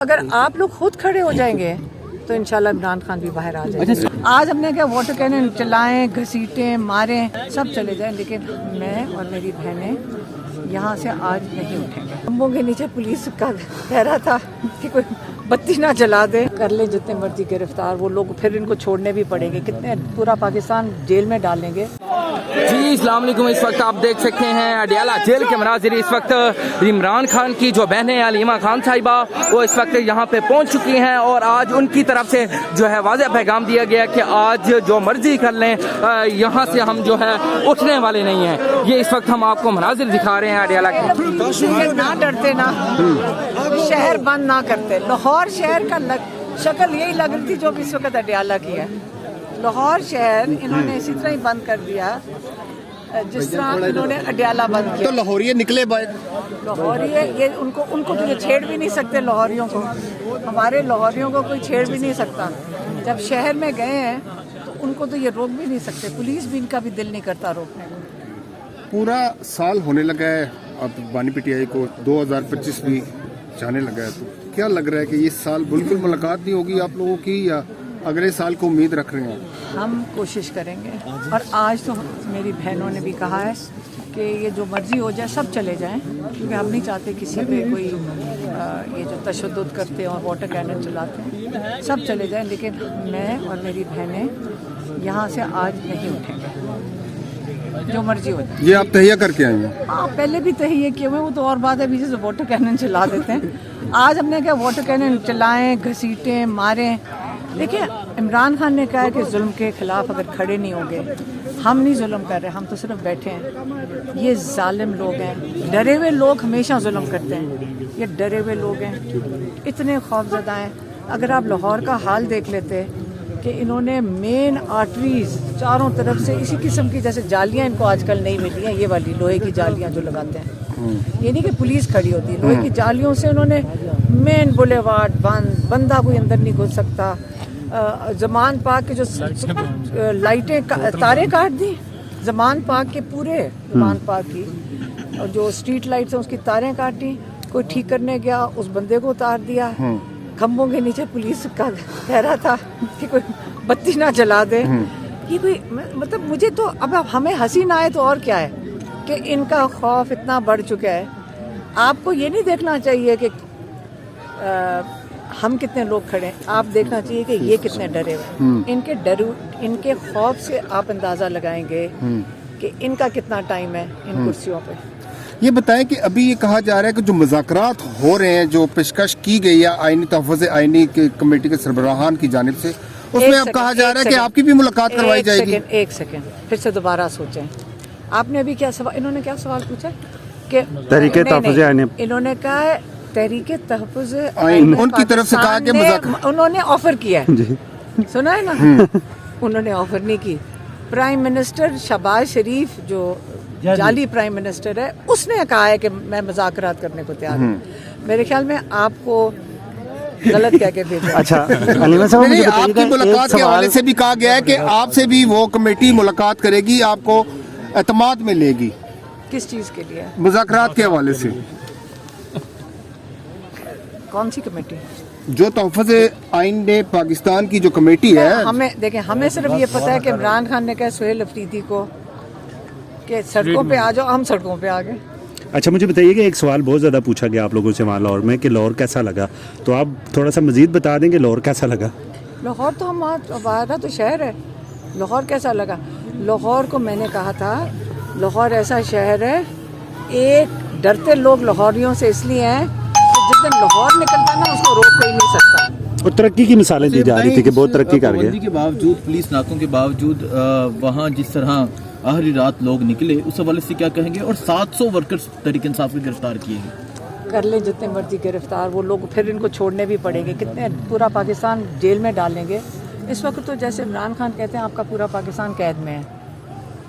अगर आप लोग खुद खड़े हो जाएंगे तो इंशाल्लाह इमरान खान भी बाहर आ जाएंगे। आज हमने क्या वाटर कैनन चलाएं, घसीटें, मारें, सब चले जाएं, लेकिन मैं और मेरी बहनें यहाँ से आज नहीं उठेंगे। खंभों के नीचे पुलिस का कह रहा था कि कोई बत्ती ना जला दे, कर ले जितने मर्जी गिरफ्तार, वो लोग फिर इनको छोड़ने भी पड़ेंगे, कितने पूरा पाकिस्तान जेल में डालेंगे। जी अस्सलाम वालेकुम। इस वक्त आप देख सकते हैं अडियाला जेल के मनाजिर। इस वक्त इमरान खान की जो बहनें हैं अलीमा खान साहिबा, वो इस वक्त यहाँ पे पहुँच चुकी हैं और आज उनकी तरफ से जो है वाज़ेह पैगाम दिया गया कि आज जो मर्जी कर लें, यहाँ से हम जो है उठने वाले नहीं हैं। ये इस वक्त हम आपको मनाजिर दिखा रहे हैं अडियाला के। ना डरते ना शहर बंद ना करते। लाहौर शहर का शक्ल यही लग रही थी जो इस वक्त अडियाला की है। लाहौर शहर इन्होंने इसी तरह ही बंद कर दिया जिस तरह इन्होंने अडियाला बंद किया। तो लाहौरिये निकले लाहौरिये ये उनको तो ये छेड़ भी नहीं सकते। लाहौरियों को, हमारे लाहौरियों को कोई छेड़ भी नहीं सकता। जब शहर में गए हैं तो उनको तो ये रोक भी नहीं सकते। पुलिस भी इनका भी दिल नहीं करता रोकने को। पूरा साल होने लगा है, अब बानी पीटीआई को 2025 भी जाने लगा है, तो क्या लग रहा है कि इस साल बिल्कुल मुलाकात नहीं होगी आप लोगों की, या अगले साल को उम्मीद रख रहे हैं? हम कोशिश करेंगे और आज तो मेरी बहनों ने भी कहा है कि ये जो मर्जी हो जाए सब चले जाएं, क्योंकि हम नहीं चाहते किसी पे कोई ये जो तशद्दुद करते हैं और वाटर कैनन चलाते हैं सब चले जाएं, लेकिन मैं और मेरी बहनें यहाँ से आज नहीं उठेंगे, जो मर्जी हो जाए। ये आप तहिया करके आए हैं? हाँ, पहले भी तहिया किए हुए, वो तो और बात है, अभी जैसे वाटर कैनन चला देते हैं। आज हमने क्या वाटर कैनन चलाएं, घसीटें, मारें। देखिए, इमरान खान ने कहा है कि जुल्म के खिलाफ अगर खड़े नहीं होंगे, हम नहीं जुल्म कर रहे, हम तो सिर्फ बैठे हैं। ये जालिम लोग हैं, डरे हुए लोग हमेशा जुल्म करते हैं। ये डरे हुए लोग हैं, इतने खौफजदा हैं। अगर आप लाहौर का हाल देख लेते कि इन्होंने मेन आर्टरीज चारों तरफ से इसी किस्म की जैसे जालियाँ इनको आजकल नहीं मिली हैं, ये वाली लोहे की जालियाँ जो लगाते हैं, ये नहीं कि पुलिस खड़ी होती है, लोहे की जालियों से उन्होंने मेन बुलेवार्ड बंद, बंदा कोई अंदर नहीं घुस सकता। जमान पार्क के जो लाइटें तारे काट दी, जमान पार्क के पूरे जमान पार्क की और जो स्ट्रीट लाइट्स हैं उसकी तारें काटी। कोई ठीक करने गया, उस बंदे को उतार दिया। खंभों के नीचे पुलिस का कह रहा था कि कोई बत्ती ना जला दे। ये कोई मतलब मुझे तो अब हमें हंसी ना आए तो और क्या है कि इनका खौफ इतना बढ़ चुका है। आपको ये नहीं देखना चाहिए कि हम कितने लोग खड़े हैं, आप देखना चाहिए कि ये कितने डरे हुए। इनके खौफ से आप अंदाजा लगाएंगे कि इनका कितना टाइम है इन कुर्सियों पे। ये बताएं कि अभी ये कहा जा रहा है कि जो मुज़ाकरात हो रहे हैं, जो पेशकश की गई है आईनी तहफ़्फ़ुज़ आईनी की कमेटी के सरबराहान की जानिब से, उसमें अब कहा जा रहा है कि आपकी भी मुलाकात करवाई जाएगी। एक सेकंड फिर से दोबारा सोचें। आपने अभी क्या सवाल, इन्होंने क्या सवाल पूछा कि तहरीके तहफ़्फ़ुज़ आईनी, इन्होंने कहा है तहरीके तहफ़्फ़ुज़ आईनी उनकी तरफ से कहा कि उन्होंने ऑफर किया है, सुना है ना? उन्होंने ऑफर नहीं की। प्राइम मिनिस्टर शहबाज शरीफ जो जाली प्राइम मिनिस्टर है, उसने कहा है कि मैं मुज़ाकरात करने को तैयार हूँ। मेरे ख्याल में आपको गलत कह के भेजा। अच्छा अलीमा साहब, नहीं, आपकी मुलाकात के हवाले से भी कहा गया है कि आपसे भी वो कमेटी मुलाकात करेगी, आपको एतमाद में लेगी। किस चीज़ के लिए? मुज़ाकरात के हवाले से। कौन सी कमेटी? जो तहफ़्फ़ुज़ आईन ने पाकिस्तान की जो कमेटी है। हमें देखें, हमें सिर्फ ये पता है कि इमरान खान ने कहा सुहेल अफरीदी को कि सड़कों पे आ जाओ, हम सड़कों पे आ गए। अच्छा मुझे बताइए कि एक सवाल बहुत ज़्यादा पूछा गया आप लोगों से वहाँ लाहौर में कि लाहौर कैसा लगा, तो आप थोड़ा सा मज़ीद बता दें कि लाहौर कैसा लगा? लाहौर तो हमारा तो शहर है। लाहौर कैसा लगा? लाहौर को मैंने कहा था, लाहौर ऐसा शहर है, एक डरते लोग लाहौरियों से इसलिए हैं कि जिस दिन लाहौर निकलता ना उसको रोक कोई नहीं सकता। और तरक्की की मिसालें दी जा रही थी कि बहुत तरक्की कर गए। के बावजूद, पुलिस नाकों के बावजूद वहाँ जिस तरह आखिरी रात लोग निकले, उस हवाले से क्या कहेंगे? और 700 वर्कर्स तहरीक इंसाफ को गिरफ्तार किए हैं। कर ले जितने मर्जी गिरफ्तार, वो लोग फिर इनको छोड़ने भी पड़ेंगे, कितने पूरा पाकिस्तान जेल में डालेंगे। इस वक्त तो जैसे इमरान खान कहते हैं आपका पूरा पाकिस्तान कैद में है,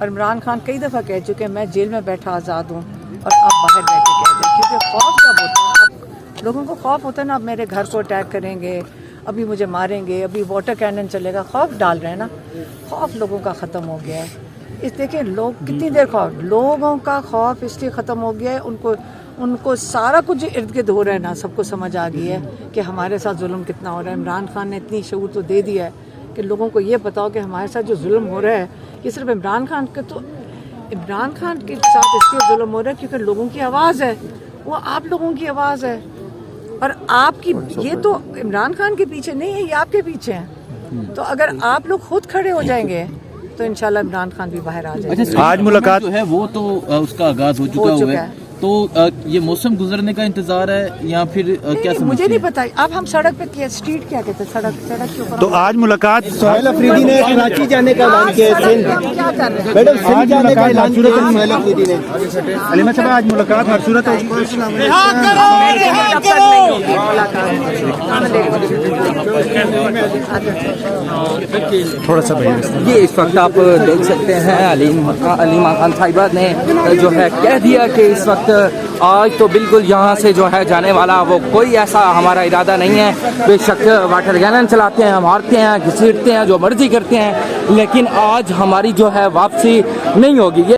और इमरान खान कई दफ़ा कह चुके हैं मैं जेल में बैठा आज़ाद हूँ और आप बाहर बैठे कैद हैं। क्योंकि खौफ जब होता है, लोगों को खौफ होता है ना, अब मेरे घर को अटैक करेंगे, अभी मुझे मारेंगे, अभी वाटर कैनन चलेगा, खौफ डाल रहे हैं ना। खौफ लोगों का ख़त्म हो गया है। इस देखिए लोग कितनी देर खौफ, लोगों का खौफ इसलिए ख़त्म हो गया है, उनको सारा कुछ जो इर्द गिर्द हो रहा है ना, सबको समझ आ गई है कि हमारे साथ जुल्म कितना हो रहा है। इमरान खान ने इतनी शऊर तो दे दिया है कि लोगों को ये पता हो कि हमारे साथ जो जुल्म हो रहा है ये सिर्फ इमरान खान के साथ इसलिए जुल्म हो रहा है क्योंकि लोगों की आवाज़ है, वो आप लोगों की आवाज़ है। और आपकी ये तो इमरान खान के पीछे नहीं है, ये आपके पीछे है। तो अगर आप लोग खुद खड़े हो जाएंगे तो इंशाल्लाह इमरान खान भी बाहर आ जाएगा। अच्छा, आज मुलाकात जो है वो तो उसका आगाज हो चुका हुआ है, तो ये मौसम गुजरने का इंतजार है या फिर क्या समझते मुझे हैं? नहीं पता। अब हम सड़क पे क्या, स्ट्रीट क्या कहते हैं, सड़क के ऊपर। तो आज मुलाकात सोहेल अफरीदी ने कराची जाने का ऐलान किया है। क्या कर रहे हैं? मैडम सिंध जाने का ऐलान किया है सोहेल अफरीदी ने। अलीमा साहब आज मुलाकात हर सूरत होगी। तब तक नहीं होगी मुलाकात। थोड़ा सा भाई ये इस वक्त आप देख सकते हैं अलीमा खान साहिबा ने जो है कह दिया कि इस वक्त आज तो बिल्कुल यहाँ से जो है जाने वाला वो कोई ऐसा हमारा इरादा नहीं है। बेशक वाटर कैनन चलाते हैं, मारते हैं, घसीटते हैं, जो मर्जी करते हैं, लेकिन आज हमारी जो है वापसी नहीं होगी।